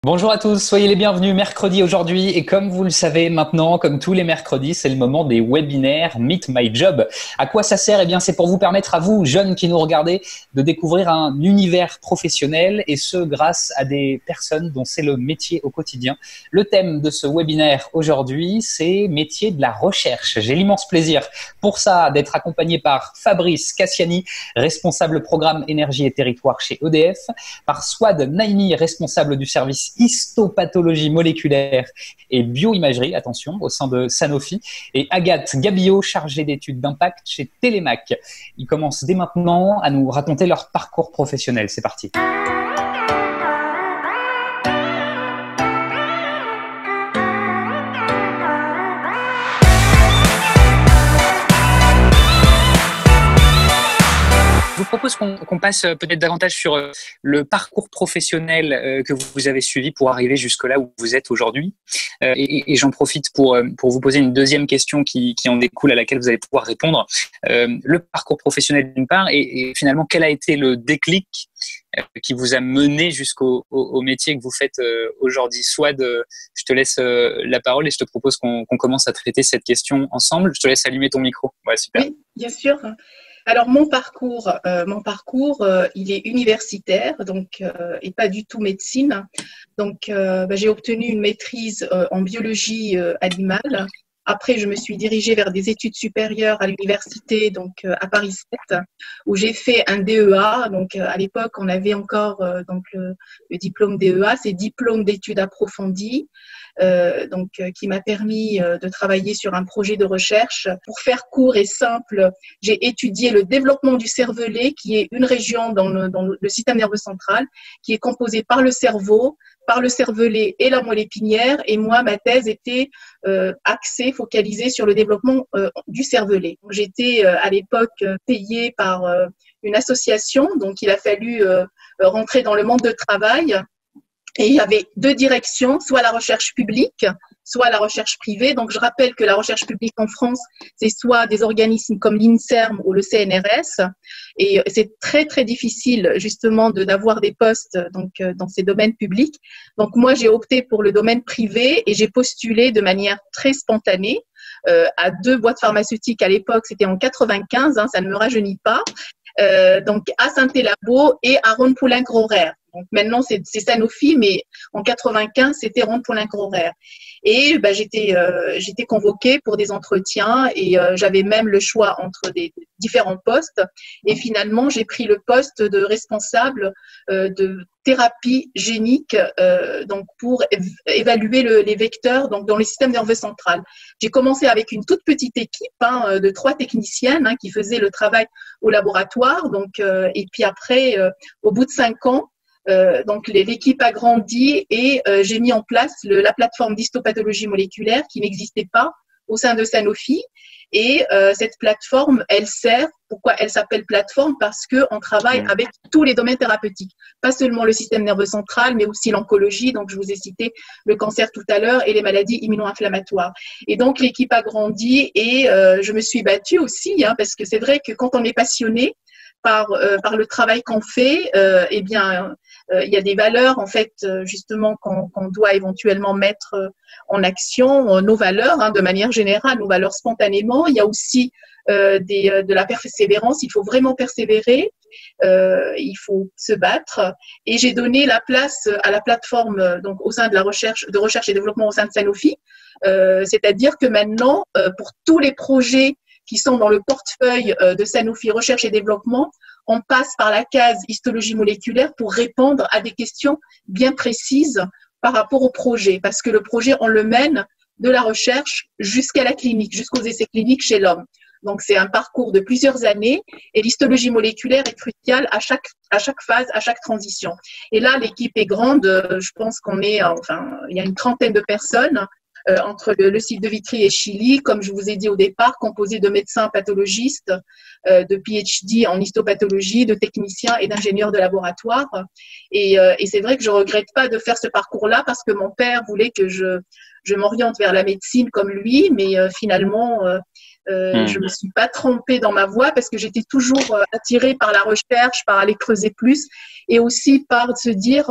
Bonjour à tous, soyez les bienvenus mercredi aujourd'hui et comme vous le savez maintenant, comme tous les mercredis, c'est le moment des webinaires Meet My Job. À quoi ça sert? Eh bien, c'est pour vous permettre à vous, jeunes qui nous regardez, de découvrir un univers professionnel et ce, grâce à des personnes dont c'est le métier au quotidien. Le thème de ce webinaire aujourd'hui, c'est métier de la recherche. J'ai l'immense plaisir pour ça d'être accompagné par Fabrice Cassiani, responsable programme énergie et territoire chez EDF, par Swad Naimi, responsable du service histopathologie moléculaire et bioimagerie, attention, au sein de Sanofi, et Agathe Gabillot, chargée d'études d'impact chez Télémac. Ils commencent dès maintenant à nous raconter leur parcours professionnel. C'est parti. Je vous propose qu'on passe peut-être davantage sur le parcours professionnel que vous avez suivi pour arriver jusque là où vous êtes aujourd'hui. Et j'en profite pour vous poser une deuxième question qui en découle, à laquelle vous allez pouvoir répondre. Le parcours professionnel d'une part, et finalement, quel a été le déclic qui vous a mené jusqu'au métier que vous faites aujourd'hui? Swad, je te laisse la parole et je te propose qu'on commence à traiter cette question ensemble. Je te laisse allumer ton micro. Ouais, super. Oui, bien sûr. Alors mon parcours, il est universitaire, donc et pas du tout médecine. Donc j'ai obtenu une maîtrise en biologie animale. Après, je me suis dirigée vers des études supérieures à l'université, donc à Paris 7, où j'ai fait un DEA. Donc à l'époque, on avait encore le diplôme DEA, c'est diplôme d'études approfondies. Qui m'a permis de travailler sur un projet de recherche. Pour faire court et simple, j'ai étudié le développement du cervelet, qui est une région dans le système nerveux central, qui est composée par le cerveau, par le cervelet et la moelle épinière. Et moi, ma thèse était axée, focalisée sur le développement du cervelet. J'étais à l'époque payée par une association, donc il a fallu rentrer dans le monde de travail. Et il y avait deux directions, soit la recherche publique, soit la recherche privée. Donc, je rappelle que la recherche publique en France, c'est soit des organismes comme l'INSERM ou le CNRS. Et c'est très, très difficile, justement, d'avoir des postes dans ces domaines publics. Donc, moi, j'ai opté pour le domaine privé et j'ai postulé de manière très spontanée à deux boîtes pharmaceutiques à l'époque. C'était en 95, ça ne me rajeunit pas. Donc à Saint-Élabo et à Rhône-Poulenc-Roraire. Donc maintenant c'est Sanofi, mais en 95 c'était Rhône-Poulenc-Roraire. Et j'étais convoquée pour des entretiens et j'avais même le choix entre des différents postes. Et finalement j'ai pris le poste de responsable de thérapie génique, donc pour évaluer les vecteurs donc dans les systèmes nerveux central. J'ai commencé avec une toute petite équipe de 3 techniciennes qui faisaient le travail au laboratoire. Donc et puis après, au bout de 5 ans, donc l'équipe a grandi et j'ai mis en place la plateforme d'histopathologie moléculaire qui n'existait pas au sein de Sanofi. Et cette plateforme, elle sert, pourquoi elle s'appelle plateforme? Parce qu'on travaille avec tous les domaines thérapeutiques, pas seulement le système nerveux central, mais aussi l'oncologie, donc je vous ai cité le cancer tout à l'heure, et les maladies immuno-inflammatoires. Et donc l'équipe a grandi et je me suis battue aussi, parce que c'est vrai que quand on est passionné par le travail qu'on fait, il y a des valeurs en fait justement qu'on doit éventuellement mettre en action, nos valeurs de manière générale, nos valeurs spontanément. Il y a aussi de la persévérance, il faut vraiment persévérer, il faut se battre. Et j'ai donné la place à la plateforme donc au sein de la recherche et développement au sein de Sanofi, c'est-à-dire que maintenant pour tous les projets qui sont dans le portefeuille de Sanofi Recherche et Développement, on passe par la case histologie moléculaire pour répondre à des questions bien précises par rapport au projet. Parce que le projet, on le mène de la recherche jusqu'à la clinique, jusqu'aux essais cliniques chez l'homme. Donc, c'est un parcours de plusieurs années et l'histologie moléculaire est cruciale à chaque phase, à chaque transition. Et là, l'équipe est grande. Je pense il y a une trentaine de personnes. Entre le site de Vitry et Chili, comme je vous ai dit au départ, composé de médecins pathologistes, de PhD en histopathologie, de techniciens et d'ingénieurs de laboratoire. Et c'est vrai que je regrette pas de faire ce parcours-là parce que mon père voulait que je m'oriente vers la médecine comme lui, mais finalement, Je me suis pas trompée dans ma voie parce que j'étais toujours attirée par la recherche, par aller creuser plus et aussi par se dire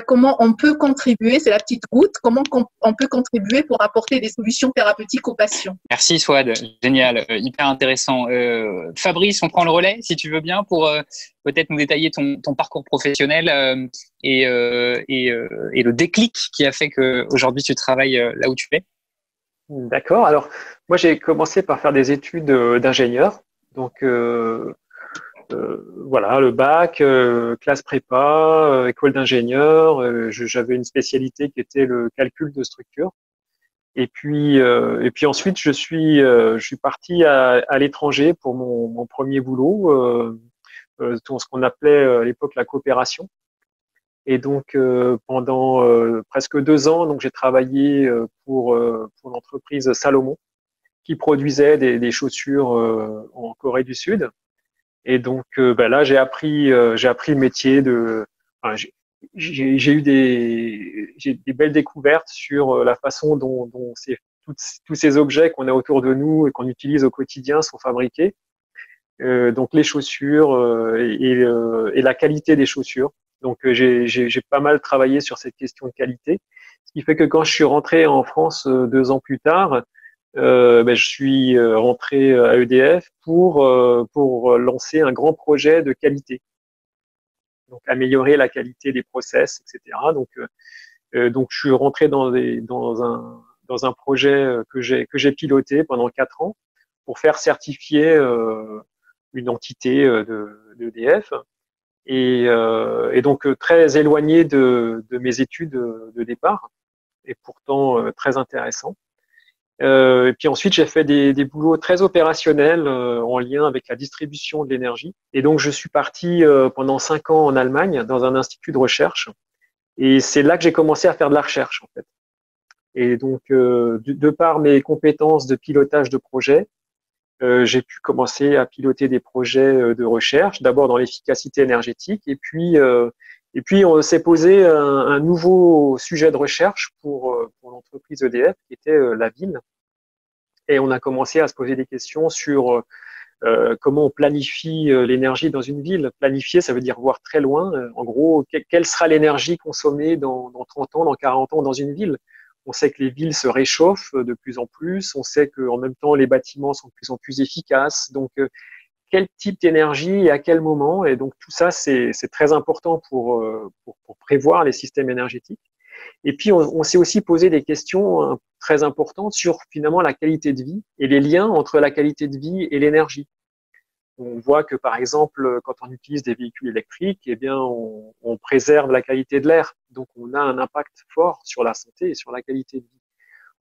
comment on peut contribuer, c'est la petite goutte, comment on peut contribuer pour apporter des solutions thérapeutiques aux patients. Merci Swad, génial, hyper intéressant. Fabrice, on prend le relais si tu veux bien pour peut-être nous détailler ton parcours professionnel et le déclic qui a fait qu'aujourd'hui tu travailles là où tu es. D'accord. Alors, moi, j'ai commencé par faire des études d'ingénieur. Donc, voilà, le bac, classe prépa, école d'ingénieur. J'avais une spécialité qui était le calcul de structure. Et puis ensuite, je suis parti à l'étranger pour mon premier boulot, ce qu'on appelait à l'époque la coopération. Et donc pendant presque 2 ans, donc j'ai travaillé pour l'entreprise Salomon, qui produisait des chaussures en Corée du Sud. Et donc là, j'ai appris le métier de. Enfin, j'ai eu des belles découvertes sur la façon dont tous ces objets qu'on a autour de nous et qu'on utilise au quotidien sont fabriqués. Donc les chaussures et la qualité des chaussures. Donc j'ai pas mal travaillé sur cette question de qualité, ce qui fait que quand je suis rentré en France 2 ans plus tard, je suis rentré à EDF pour lancer un grand projet de qualité, donc améliorer la qualité des process, etc. Donc je suis rentré dans un projet que j'ai piloté pendant 4 ans pour faire certifier une entité d'EDF. Et donc très éloigné de mes études de départ, et pourtant très intéressant. Et puis ensuite, j'ai fait des boulots très opérationnels en lien avec la distribution de l'énergie. Et donc, je suis parti pendant 5 ans en Allemagne dans un institut de recherche. Et c'est là que j'ai commencé à faire de la recherche, en fait. Et donc, de par mes compétences de pilotage de projet, j'ai pu commencer à piloter des projets de recherche, d'abord dans l'efficacité énergétique, et puis on s'est posé un nouveau sujet de recherche pour l'entreprise EDF, qui était la ville. Et on a commencé à se poser des questions sur comment on planifie l'énergie dans une ville. Planifier, ça veut dire voir très loin. En gros, quelle sera l'énergie consommée dans 30 ans, dans 40 ans dans une ville? On sait que les villes se réchauffent de plus en plus. On sait qu'en même temps, les bâtiments sont de plus en plus efficaces. Donc, quel type d'énergie et à quel moment? Et donc, tout ça, c'est très important pour prévoir les systèmes énergétiques. Et puis, on s'est aussi posé des questions très importantes sur finalement la qualité de vie et les liens entre la qualité de vie et l'énergie. On voit que, par exemple, quand on utilise des véhicules électriques, eh bien, on préserve la qualité de l'air. Donc, on a un impact fort sur la santé et sur la qualité de vie.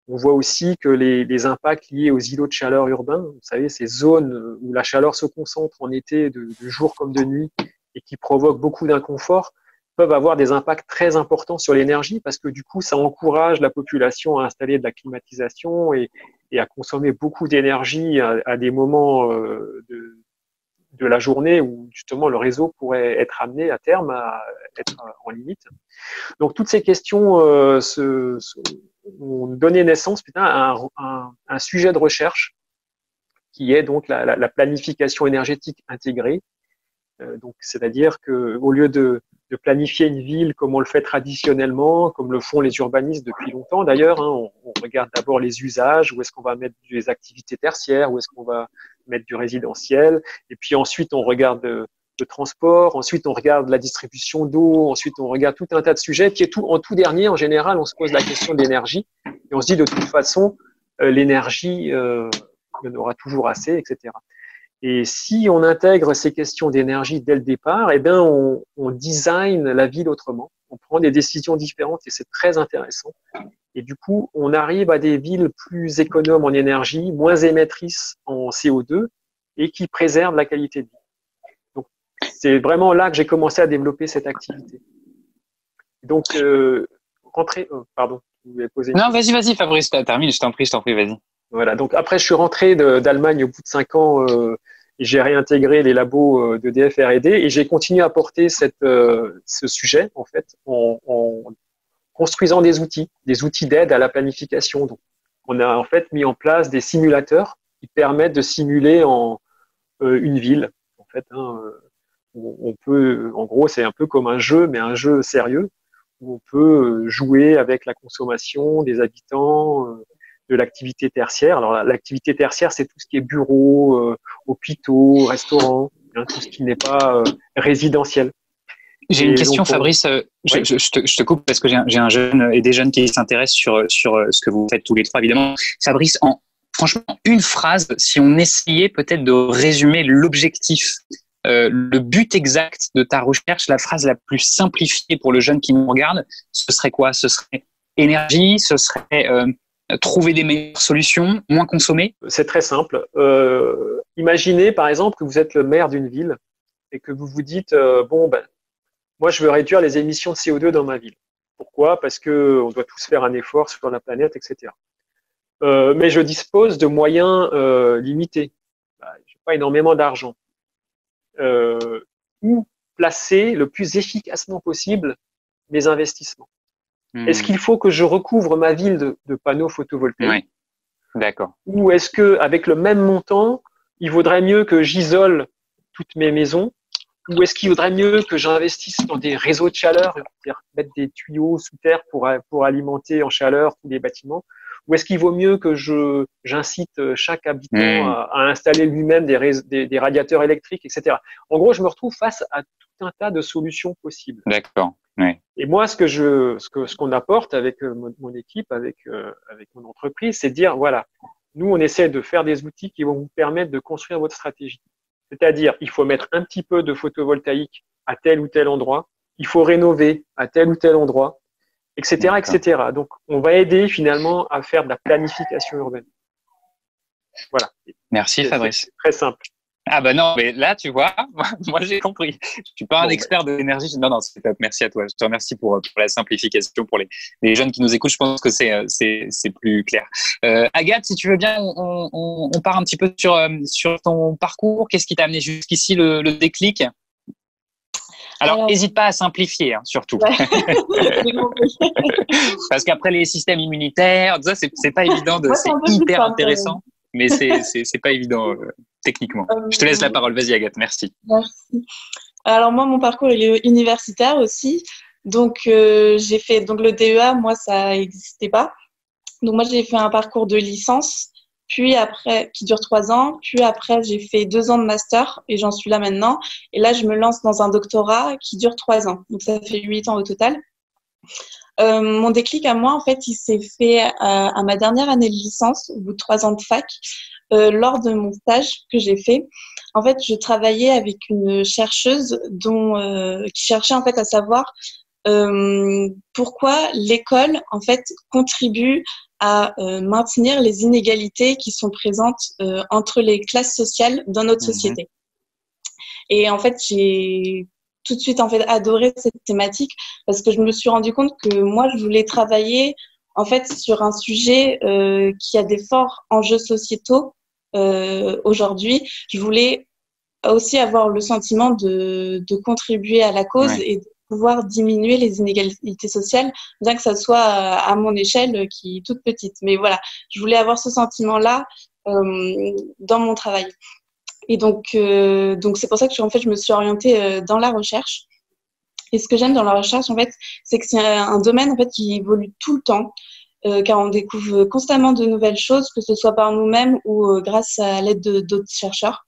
On voit aussi que les impacts liés aux îlots de chaleur urbains, vous savez, ces zones où la chaleur se concentre en été, de jour comme de nuit, et qui provoquent beaucoup d'inconfort, peuvent avoir des impacts très importants sur l'énergie parce que du coup, ça encourage la population à installer de la climatisation et à consommer beaucoup d'énergie à des moments de la journée où justement le réseau pourrait être amené à terme à être en limite. Donc toutes ces questions ont donné naissance à un sujet de recherche qui est donc la planification énergétique intégrée. Donc c'est-à-dire que au lieu de planifier une ville comme on le fait traditionnellement, comme le font les urbanistes depuis longtemps d'ailleurs, hein, on regarde d'abord les usages, où est-ce qu'on va mettre des activités tertiaires, où est-ce qu'on va mettre du résidentiel, et puis ensuite on regarde le transport, ensuite on regarde la distribution d'eau, ensuite on regarde tout un tas de sujets, puis en tout dernier, en général, on se pose la question de l'énergie, et on se dit de toute façon, l'énergie, il y en aura toujours assez, etc. Et si on intègre ces questions d'énergie dès le départ, eh bien, on design la ville autrement, on prend des décisions différentes et c'est très intéressant. Et du coup, on arrive à des villes plus économes en énergie, moins émettrices en CO2 et qui préservent la qualité de vie. Donc, c'est vraiment là que j'ai commencé à développer cette activité. Donc, pardon, vous voulez poser une question. Non, vas-y, Fabrice, termine, je t'en prie, vas-y. Voilà, donc après, je suis rentré d'Allemagne au bout de 5 ans et j'ai réintégré les labos d'EDF R&D et j'ai continué à porter ce sujet, en fait, en construisant des outils d'aide à la planification. Donc, on a en fait mis en place des simulateurs qui permettent de simuler une ville. En fait, hein, on peut, en gros, c'est un peu comme un jeu, mais un jeu sérieux, où on peut jouer avec la consommation des habitants, de l'activité tertiaire. Alors, l'activité tertiaire, c'est tout ce qui est bureaux, hôpitaux, restaurants, hein, tout ce qui n'est pas résidentiel. J'ai une question, Fabrice. Oui. Je te coupe parce que j'ai un jeune et des jeunes qui s'intéressent sur ce que vous faites tous les trois, évidemment. Fabrice, franchement, une phrase, si on essayait peut-être de résumer l'objectif, le but exact de ta recherche, la phrase la plus simplifiée pour le jeune qui nous regarde, ce serait quoi? Ce serait énergie, ce serait trouver des meilleures solutions, moins consommer? C'est très simple. Imaginez, par exemple, que vous êtes le maire d'une ville et que vous vous dites, moi, je veux réduire les émissions de CO2 dans ma ville. Pourquoi? Parce que on doit tous faire un effort sur la planète, etc. Mais je dispose de moyens limités. Je n'ai pas énormément d'argent. Où placer le plus efficacement possible mes investissements? Est-ce qu'il faut que je recouvre ma ville de panneaux photovoltaïques? Oui, d'accord. Ou est-ce que, avec le même montant, il vaudrait mieux que j'isole toutes mes maisons? Ou est-ce qu'il vaudrait mieux que j'investisse dans des réseaux de chaleur, c'est-à-dire mettre des tuyaux sous terre pour alimenter en chaleur tous les bâtiments? Ou est-ce qu'il vaut mieux que j'incite chaque habitant à installer lui-même des radiateurs électriques, etc. En gros, je me retrouve face à tout un tas de solutions possibles. D'accord. Oui. Et moi, ce qu'on apporte avec mon équipe, avec mon entreprise, c'est de dire, voilà, nous, on essaie de faire des outils qui vont vous permettre de construire votre stratégie. C'est-à-dire, il faut mettre un petit peu de photovoltaïque à tel ou tel endroit, il faut rénover à tel ou tel endroit, etc., etc. Donc, on va aider finalement à faire de la planification urbaine. Voilà. Merci, Fabrice. C'est très simple. Ah ben non, mais là, tu vois, moi j'ai compris. Je suis pas un expert de l'énergie. Non, c'est top. Merci à toi. Je te remercie pour la simplification pour les jeunes qui nous écoutent. Je pense que c'est plus clair. Agathe, si tu veux bien, on part un petit peu sur ton parcours. Qu'est-ce qui t'a amené jusqu'ici, le déclic? Alors, n'hésite pas à simplifier, hein, surtout. Ouais. Parce qu'après les systèmes immunitaires, ça, c'est pas évident. C'est hyper intéressant. Mais c'est pas évident techniquement. Je te laisse la parole. Vas-y, Agathe. Merci. Merci. Alors moi, mon parcours il est universitaire aussi. Donc j'ai fait le DEA. Moi, ça n'existait pas. Donc moi, j'ai fait un parcours de licence, puis après qui dure 3 ans. Puis après, j'ai fait 2 ans de master et j'en suis là maintenant. Et là, je me lance dans un doctorat qui dure 3 ans. Donc ça fait 8 ans au total. Mon déclic à moi, en fait, il s'est fait à ma dernière année de licence, au bout de 3 ans de fac, lors de mon stage que j'ai fait. En fait, je travaillais avec une chercheuse qui cherchait en fait à savoir pourquoi l'école en fait contribue à maintenir les inégalités qui sont présentes entre les classes sociales dans notre société. Et en fait, j'ai tout de suite en fait adoré cette thématique parce que je me suis rendu compte que moi je voulais travailler en fait sur un sujet qui a des forts enjeux sociétaux aujourd'hui. Je voulais aussi avoir le sentiment de contribuer à la cause et de pouvoir diminuer les inégalités sociales, bien que ça soit à mon échelle qui est toute petite. Mais voilà, je voulais avoir ce sentiment-là dans mon travail. Et donc c'est pour ça que je me suis orientée dans la recherche. Et ce que j'aime dans la recherche, en fait, c'est que c'est un domaine en fait qui évolue tout le temps, car on découvre constamment de nouvelles choses, que ce soit par nous-mêmes ou grâce à l'aide d'autres chercheurs.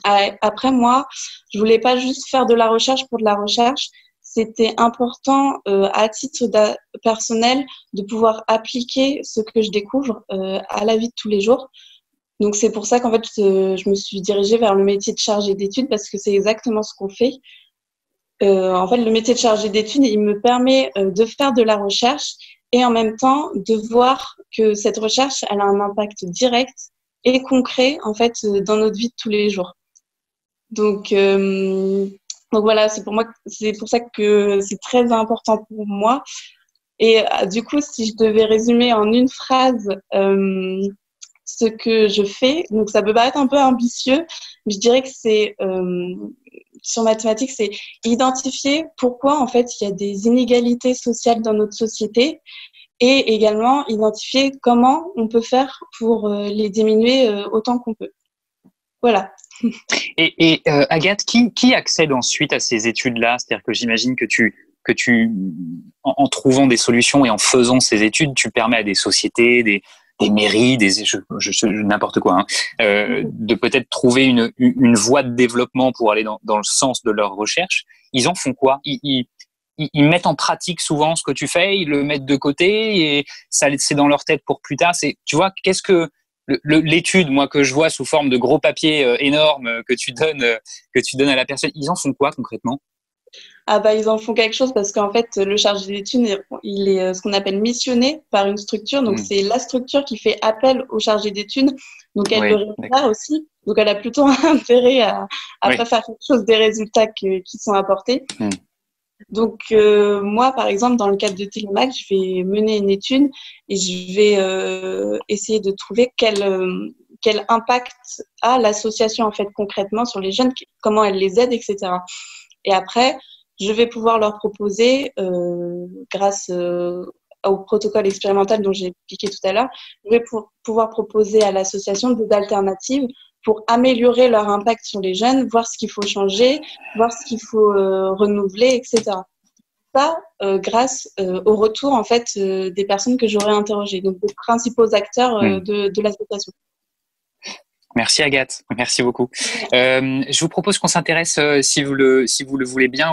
Après, moi, je voulais pas juste faire de la recherche pour de la recherche. C'était important, à titre personnel, de pouvoir appliquer ce que je découvre à la vie de tous les jours. Donc, c'est pour ça qu'en fait, je me suis dirigée vers le métier de chargée d'études parce que c'est exactement ce qu'on fait. En fait, le métier de chargée d'études, il me permet de faire de la recherche et en même temps de voir que cette recherche, elle a un impact direct et concret en fait dans notre vie de tous les jours. Donc voilà, c'est pour ça que c'est très important pour moi. Et du coup, si je devais résumer en une phrase ce que je fais, donc ça peut paraître un peu ambitieux, mais je dirais que c'est sur mathématiques, c'est identifier pourquoi en fait il y a des inégalités sociales dans notre société et également identifier comment on peut faire pour les diminuer autant qu'on peut. Voilà. Et Agathe, qui accède ensuite à ces études-là? C'est-à-dire que j'imagine que en trouvant des solutions et en faisant ces études, tu permets à des sociétés, des mairies, n'importe quoi, de peut-être trouver une voie de développement pour aller dans le sens de leur recherche. Ils en font quoi? Ils mettent en pratique souvent ce que tu fais, ils le mettent de côté et ça, c'est dans leur tête pour plus tard. Tu vois, qu'est-ce que l'étude, moi, que je vois sous forme de gros papier énorme que tu donnes à la personne, ils en font quoi concrètement? Ah bah ils en font quelque chose parce qu'en fait le chargé d'études il est ce qu'on appelle missionné par une structure, donc c'est la structure qui fait appel au chargé d'études, donc elle le rémunère aussi, donc elle a plutôt intérêt à pas faire quelque chose des résultats qui sont apportés. Donc moi par exemple dans le cadre de Télémac, je vais mener une étude et je vais essayer de trouver quel impact a l'association en fait concrètement sur les jeunes, comment elle les aide, etc. Et après, je vais pouvoir leur proposer, grâce au protocole expérimental dont j'ai expliqué tout à l'heure, je vais pouvoir proposer à l'association des alternatives pour améliorer leur impact sur les jeunes, voir ce qu'il faut changer, voir ce qu'il faut renouveler, etc. Ça, grâce au retour en fait des personnes que j'aurais interrogées, donc des principaux acteurs de l'association. Merci Agathe, merci beaucoup. Je vous propose qu'on s'intéresse, si vous le voulez bien,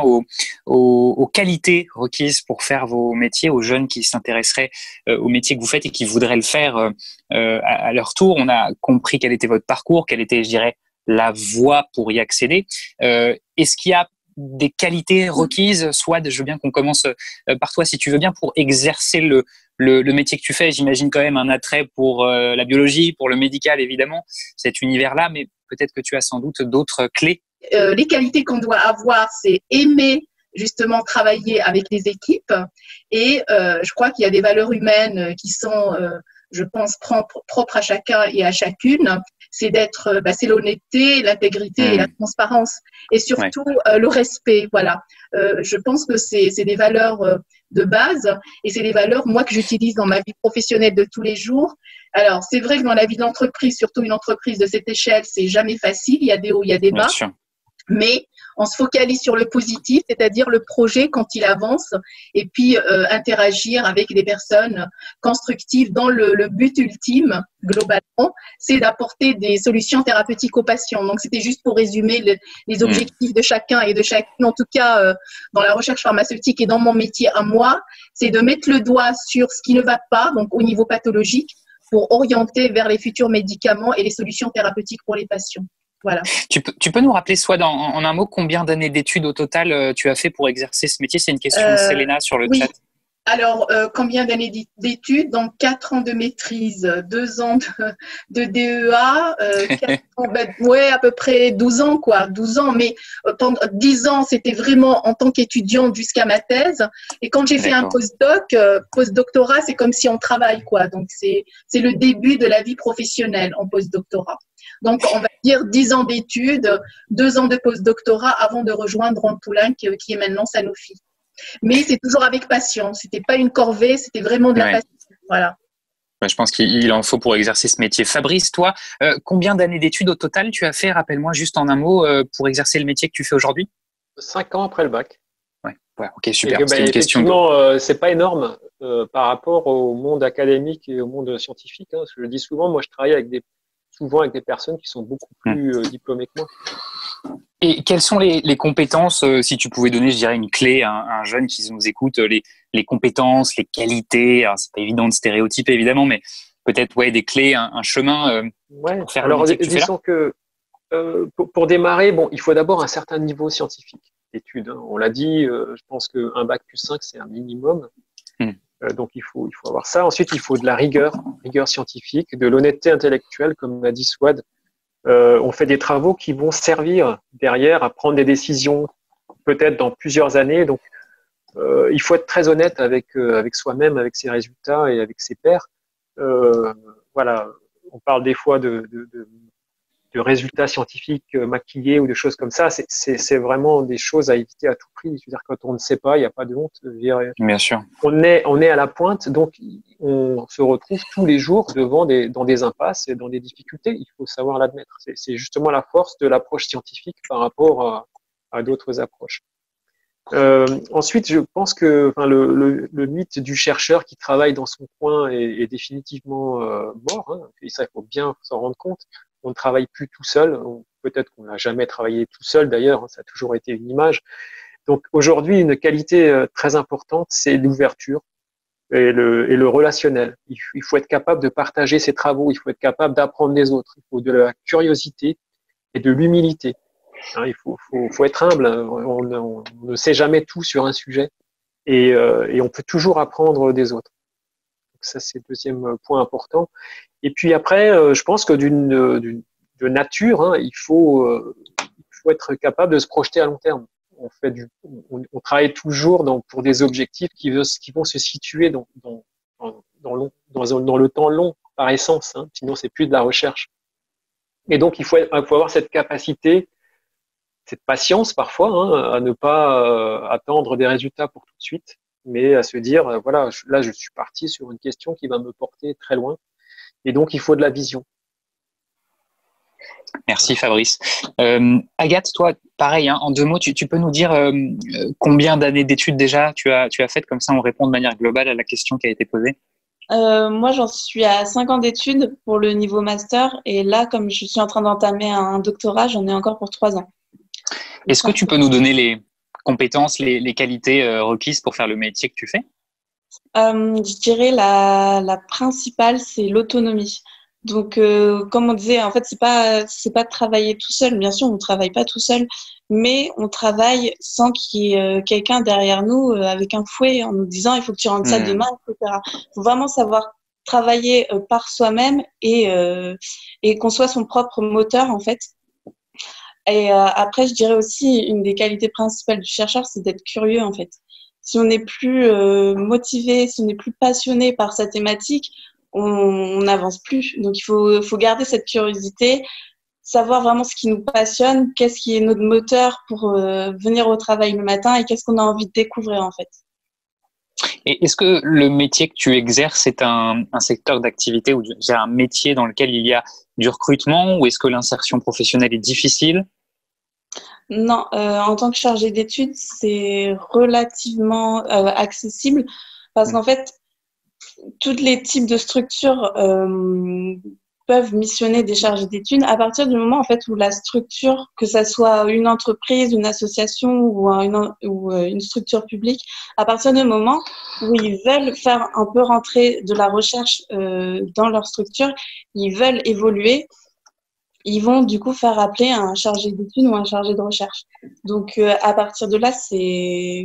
aux qualités requises pour faire vos métiers, aux jeunes qui s'intéresseraient au métier que vous faites et qui voudraient le faire à leur tour. On a compris quel était votre parcours, quelle était, je dirais, la voie pour y accéder. Est-ce qu'il y a des qualités requises? Soit, je veux bien qu'on commence par toi, si tu veux bien, pour exercer le métier que tu fais. J'imagine quand même un attrait pour la biologie, pour le médical, évidemment, cet univers-là, mais peut-être que tu as sans doute d'autres clés. Les qualités qu'on doit avoir, c'est aimer justement travailler avec les équipes et je crois qu'il y a des valeurs humaines qui sont, je pense, propres à chacun et à chacune. C'est c'est l'honnêteté, l'intégrité et la transparence et surtout le respect. Voilà. Je pense que c'est des valeurs de base et c'est des valeurs, moi, que j'utilise dans ma vie professionnelle de tous les jours. Alors, c'est vrai que dans la vie d'entreprise, surtout une entreprise de cette échelle, c'est jamais facile. Il y a des hauts, il y a des bas. Mais on se focalise sur le positif, c'est-à-dire le projet quand il avance, et puis interagir avec des personnes constructives dans le but ultime, globalement, c'est d'apporter des solutions thérapeutiques aux patients. Donc, c'était juste pour résumer les objectifs de chacun et de chacune, en tout cas dans la recherche pharmaceutique et dans mon métier à moi, c'est de mettre le doigt sur ce qui ne va pas, donc au niveau pathologique, pour orienter vers les futurs médicaments et les solutions thérapeutiques pour les patients. Voilà. Tu peux nous rappeler, soit en un mot, combien d'années d'études au total tu as fait pour exercer ce métier? C'est une question de Selena sur le chat. Alors, combien d'années d'études? Donc, 4 ans de maîtrise, 2 ans de DEA, 4 ans, à peu près 12 ans, quoi. 12 ans, mais pendant 10 ans, c'était vraiment en tant qu'étudiante jusqu'à ma thèse. Et quand j'ai fait un postdoctorat, c'est comme si on travaille, quoi. Donc, c'est le début de la vie professionnelle en postdoctorat. Donc, on va dire 10 ans d'études, 2 ans de postdoctorat avant de rejoindre Rond Poulenc, qui est maintenant Sanofi. Mais c'est toujours avec passion. C'était pas une corvée, c'était vraiment de la passion. Voilà. Je pense qu'il en faut pour exercer ce métier. Fabrice, toi, combien d'années d'études au total tu as fait? Rappelle-moi juste en un mot pour exercer le métier que tu fais aujourd'hui. 5 ans après le bac. Ok, super. C'est une question. C'est pas énorme par rapport au monde académique et au monde scientifique. Hein. Je le dis souvent, moi, je travaille souvent avec des personnes qui sont beaucoup plus diplômées que moi. Et quelles sont les compétences, si tu pouvais donner, je dirais, une clé à un jeune qui nous écoute, les compétences, les qualités, alors c'est pas évident de stéréotyper évidemment, mais peut-être des clés, un chemin pour faire le métier que tu fais là. Disons que pour démarrer, il faut d'abord un certain niveau scientifique d'études. Hein. On l'a dit, je pense qu'un bac plus 5, c'est un minimum. Donc, il faut avoir ça. Ensuite, il faut de la rigueur scientifique, de l'honnêteté intellectuelle, comme l'a dit Swad. On fait des travaux qui vont servir derrière à prendre des décisions peut-être dans plusieurs années. Donc, il faut être très honnête avec soi-même, avec ses résultats et avec ses pairs. Voilà, on parle des fois de résultats scientifiques maquillés ou de choses comme ça. C'est vraiment des choses à éviter à tout prix. Je veux dire, quand on ne sait pas, il n'y a pas de honte. Je veux dire, Bien sûr. on est à la pointe, donc on se retrouve tous les jours dans des impasses et dans des difficultés. Il faut savoir l'admettre. C'est justement la force de l'approche scientifique par rapport à d'autres approches. Ensuite, je pense que le mythe du chercheur qui travaille dans son coin est définitivement mort. Hein, et ça, il faut bien s'en rendre compte. On ne travaille plus tout seul. Peut-être qu'on n'a jamais travaillé tout seul d'ailleurs. Hein, ça a toujours été une image. Donc aujourd'hui, une qualité très importante, c'est l'ouverture et le relationnel. Il faut être capable de partager ses travaux. Il faut être capable d'apprendre des autres. Il faut de la curiosité et de l'humilité. Hein, il faut être humble. On ne sait jamais tout sur un sujet et on peut toujours apprendre des autres. Donc ça, c'est le deuxième point important. Et puis après, je pense que de nature, hein, il faut être capable de se projeter à long terme. On travaille toujours pour des objectifs qui vont se situer dans le temps long par essence. Hein, sinon, c'est plus de la recherche. Et donc, il faut avoir cette capacité, cette patience parfois, hein, à ne pas attendre des résultats pour tout de suite, mais à se dire, voilà, là, je suis parti sur une question qui va me porter très loin. Et donc, il faut de la vision. Merci Fabrice. Agathe, toi, pareil, hein, en 2 mots, tu peux nous dire combien d'années d'études déjà tu as faites, comme ça on répond de manière globale à la question qui a été posée. Moi, j'en suis à 5 ans d'études pour le niveau master et là, comme je suis en train d'entamer un doctorat, j'en ai encore pour 3 ans. Est-ce que tu peux nous donner les compétences, les qualités requises pour faire le métier que tu fais? Je dirais la principale, c'est l'autonomie. Donc, comme on disait, en fait, c'est pas de travailler tout seul. Bien sûr, on ne travaille pas tout seul, mais on travaille sans qu'il y ait quelqu'un derrière nous avec un fouet en nous disant il faut que tu rentres ça demain, etc. Il faut vraiment savoir travailler par soi-même et qu'on soit son propre moteur, en fait. Et après, je dirais aussi une des qualités principales du chercheur, c'est d'être curieux, en fait. Si on n'est plus motivé, si on n'est plus passionné par sa thématique, on n'avance plus. Donc, il faut garder cette curiosité, savoir vraiment ce qui nous passionne, qu'est-ce qui est notre moteur pour venir au travail le matin et qu'est-ce qu'on a envie de découvrir, en fait. Et est-ce que le métier que tu exerces est un secteur d'activité ou un métier dans lequel il y a du recrutement ou est-ce que l'insertion professionnelle est difficile? Non, en tant que chargée d'études, c'est relativement accessible parce qu'en fait, tous les types de structures peuvent missionner des chargés d'études à partir du moment en fait où la structure, que ça soit une entreprise, une association ou une structure publique, à partir du moment où ils veulent faire un peu rentrer de la recherche dans leur structure, ils veulent évoluer, ils vont du coup faire appeler un chargé d'études ou un chargé de recherche. Donc à partir de là,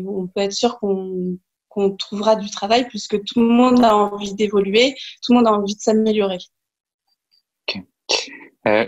on peut être sûr qu'on trouvera du travail puisque tout le monde a envie d'évoluer, tout le monde a envie de s'améliorer. Okay.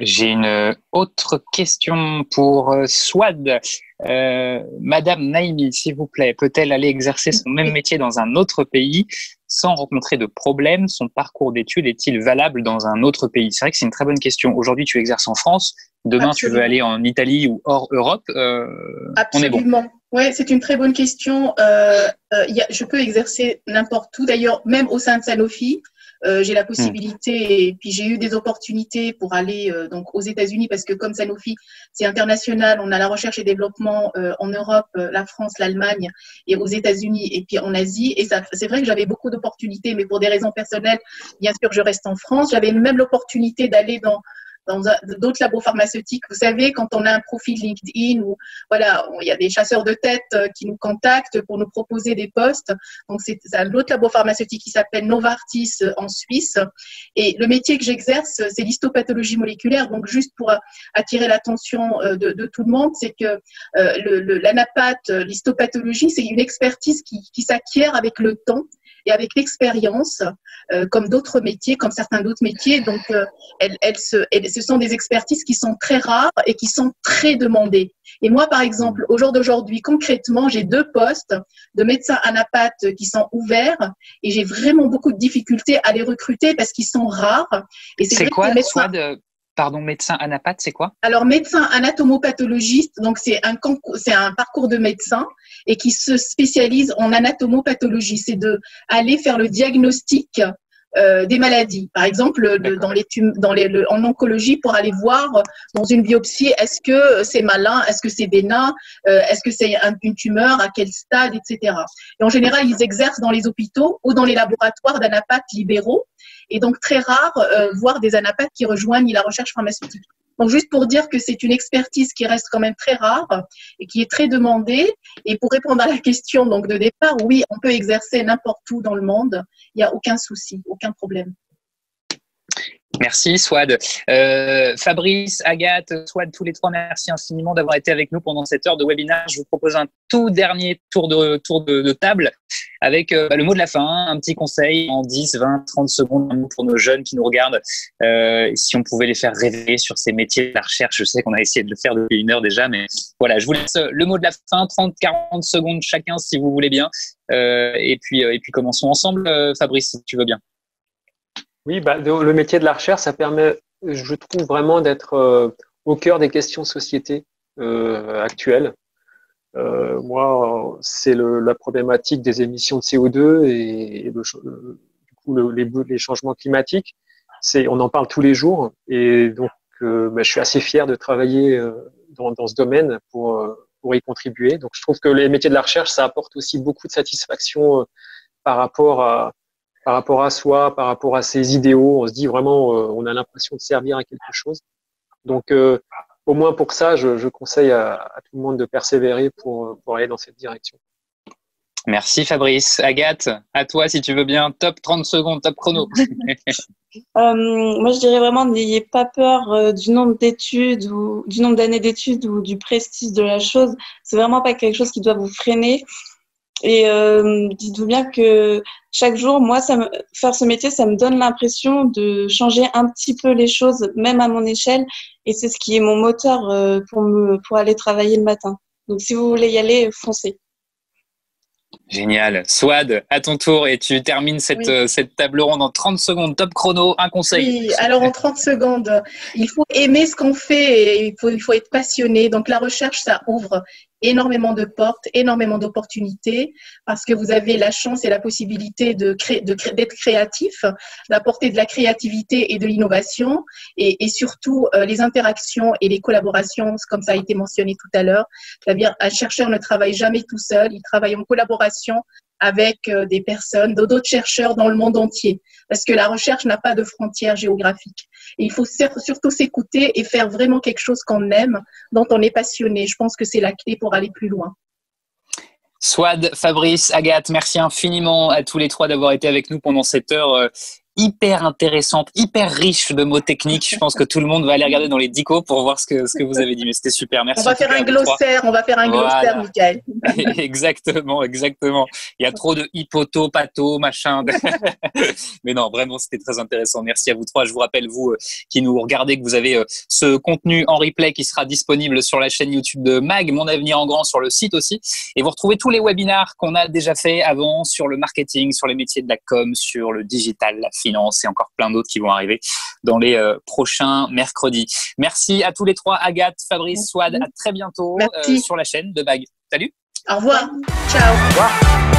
J'ai une autre question pour Swad. Madame Naïmi, s'il vous plaît, peut-elle aller exercer son même métier dans un autre pays sans rencontrer de problème? Son parcours d'études est-il valable dans un autre pays? C'est vrai que c'est une très bonne question. Aujourd'hui, tu exerces en France. Demain, Absolument. Tu veux aller en Italie ou hors Europe. On est bon. Oui, c'est une très bonne question. Je peux exercer n'importe où, d'ailleurs, même au sein de Sanofi. J'ai la possibilité et puis j'ai eu des opportunités pour aller donc aux États-Unis parce que comme Sanofi, c'est international, on a la recherche et développement en Europe, la France, l'Allemagne et aux États-Unis et puis en Asie. Et ça, c'est vrai que j'avais beaucoup d'opportunités, mais pour des raisons personnelles, bien sûr, je reste en France. J'avais même l'opportunité d'aller dans d'autres labos pharmaceutiques. Vous savez, quand on a un profil LinkedIn ou voilà, il y a des chasseurs de tête qui nous contactent pour nous proposer des postes. Donc, c'est un autre labo pharmaceutique qui s'appelle Novartis en Suisse. Et le métier que j'exerce, c'est l'histopathologie moléculaire. Donc, juste pour attirer l'attention de tout le monde, c'est que l'anapath, l'histopathologie, c'est une expertise qui s'acquiert avec le temps et avec l'expérience, comme d'autres métiers, comme certains d'autres métiers. Donc, ce sont des expertises qui sont très rares et qui sont très demandées. Et moi, par exemple, au jour d'aujourd'hui, concrètement, j'ai 2 postes de médecins anapathes qui sont ouverts et j'ai vraiment beaucoup de difficultés à les recruter parce qu'ils sont rares. Et c'est quoi, Swad, Pardon, médecin anapathe, c'est quoi? Alors, médecin anatomopathologiste, donc c'est un parcours de médecin et qui se spécialise en anatomopathologie. C'est de aller faire le diagnostic des maladies. Par exemple, en oncologie, pour aller voir dans une biopsie, est-ce que c'est malin, est-ce que c'est bénin, est-ce que c'est une tumeur, à quel stade, etc. Et en général, ils exercent dans les hôpitaux ou dans les laboratoires d'anapathes libéraux. Et donc, très rare voir des anapathes qui rejoignent la recherche pharmaceutique. Donc, juste pour dire que c'est une expertise qui reste quand même très rare et qui est très demandée. Et pour répondre à la question donc de départ, oui, on peut exercer n'importe où dans le monde. Il n'y a aucun souci, aucun problème. Merci Swad. Fabrice, Agathe, Swad, tous les trois, merci infiniment d'avoir été avec nous pendant cette heure de webinaire. Je vous propose un tout dernier tour de table avec le mot de la fin, un petit conseil en 10, 20, 30 secondes pour nos jeunes qui nous regardent. Si on pouvait les faire rêver sur ces métiers de la recherche, je sais qu'on a essayé de le faire depuis 1 heure déjà, mais voilà, je vous laisse le mot de la fin, 30, 40 secondes chacun si vous voulez bien. Et puis commençons ensemble, Fabrice, si tu veux bien. Oui, le métier de la recherche, ça permet, je trouve, vraiment d'être au cœur des questions de société actuelles. Moi, c'est la problématique des émissions de CO2 et les changements climatiques. On en parle tous les jours et donc je suis assez fier de travailler dans ce domaine pour y contribuer. Donc, je trouve que les métiers de la recherche, ça apporte aussi beaucoup de satisfaction par rapport à soi, par rapport à ses idéaux. On se dit vraiment, on a l'impression de servir à quelque chose. Donc, au moins pour ça, je conseille à tout le monde de persévérer pour aller dans cette direction. Merci Fabrice. Agathe, à toi si tu veux bien. Top 30 secondes, top chrono. Moi, je dirais vraiment, n'ayez pas peur du nombre d'études ou du nombre d'années d'études ou du prestige de la chose. C'est vraiment pas quelque chose qui doit vous freiner. Et dites-vous bien que chaque jour, moi, faire ce métier, ça me donne l'impression de changer un petit peu les choses, même à mon échelle. Et c'est ce qui est mon moteur pour aller travailler le matin. Donc, si vous voulez y aller, foncez. Génial. Swad, à ton tour, et tu termines cette table ronde en 30 secondes. Top chrono, un conseil. Oui, alors en 30 secondes, il faut aimer ce qu'on fait et il faut être passionné. Donc la recherche, ça ouvre énormément de portes, énormément d'opportunités parce que vous avez la chance et la possibilité d'être créatif, d'apporter de la créativité et de l'innovation et surtout les interactions et les collaborations, comme ça a été mentionné tout à l'heure. C'est-à-dire un chercheur ne travaille jamais tout seul, il travaille en collaboration avec des personnes, d'autres chercheurs dans le monde entier. Parce que la recherche n'a pas de frontières géographiques. Et il faut surtout s'écouter et faire vraiment quelque chose qu'on aime, dont on est passionné. Je pense que c'est la clé pour aller plus loin. Swad, Fabrice, Agathe, merci infiniment à tous les trois d'avoir été avec nous pendant cette heure hyper intéressante, hyper riche de mots techniques. Je pense que tout le monde va aller regarder dans les dicos pour voir ce que vous avez dit. Mais c'était super. Merci. On va faire un glossaire, Michael. Exactement. Il y a trop de hypoto, pato, machin. Mais non, vraiment, c'était très intéressant. Merci à vous trois. Je vous rappelle, vous qui nous regardez, que vous avez ce contenu en replay qui sera disponible sur la chaîne YouTube de MAG, Mon Avenir en Grand, sur le site aussi. Et vous retrouvez tous les webinars qu'on a déjà fait avant sur le marketing, sur les métiers de la com, sur le digital, la finance et encore plein d'autres qui vont arriver dans les prochains mercredis. Merci à tous les trois, Agathe, Fabrice, Swad. À très bientôt sur la chaîne de MAG. Salut. Au revoir. Ciao. Au revoir.